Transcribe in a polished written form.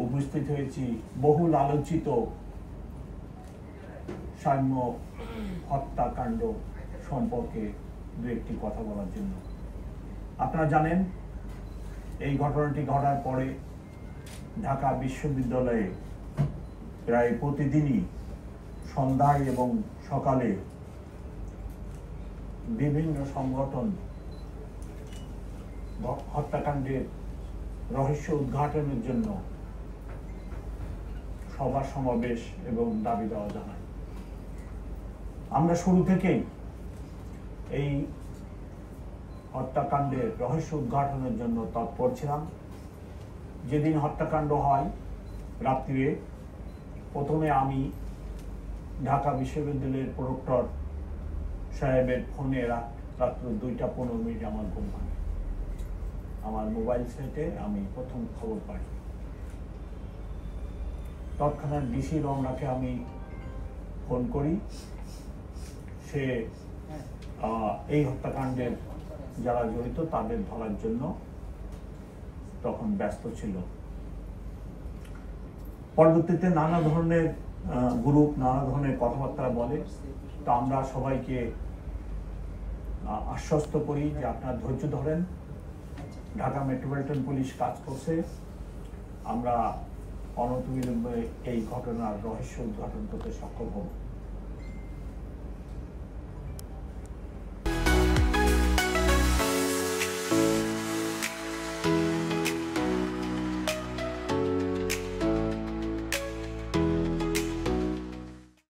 উপস্থিত হয়েছি বহুল আলোচিত সাম্য হত্যাকাণ্ড সম্পর্কে দু একটি কথা বলার জন্য। আপনারা জানেন, এই ঘটনাটি ঘটার পরে ঢাকা বিশ্ববিদ্যালয়ে প্রায় প্রতিদিনই সন্ধ্যায় এবং সকালে বিভিন্ন সংগঠন হত্যাকাণ্ডের রহস্য উদ্ঘাটনের জন্য সভা সমাবেশ এবং দাবি দেওয়া জানায়। আমরা শুরু থেকেই এই হত্যাকাণ্ডের রহস্য উদ্ঘাটনের জন্য তৎপর ছিলাম। যেদিন হত্যাকাণ্ড হয় রাত্রিরে, প্রথমে আমি ঢাকা বিশ্ববিদ্যালয়ের প্রক্টর সাহেবের ফোনে রাত্র 2:15 আমার ঘুম ভাঙে। আমার মোবাইল সেটে আমি প্রথম খবর পাই। তৎক্ষণাৎ ডিসি রমনাকে আমি ফোন করি। সে এই হত্যাকাণ্ডের যারা জড়িত তাদের ধরার জন্য তখন ব্যস্ত ছিল। পরবর্তীতে নানা ধরনের গ্রুপ নানা ধরনের কথাবার্তা বলে, তো আমরা সবাইকে আশ্বস্ত করি যে আপনারা ধৈর্য ধরেন, ঢাকা মেট্রোপলিটন পুলিশ কাজ করছে, আমরা অনতিবিলম্বে এই ঘটনার রহস্য উদ্ঘাটন করতে সক্ষম হব।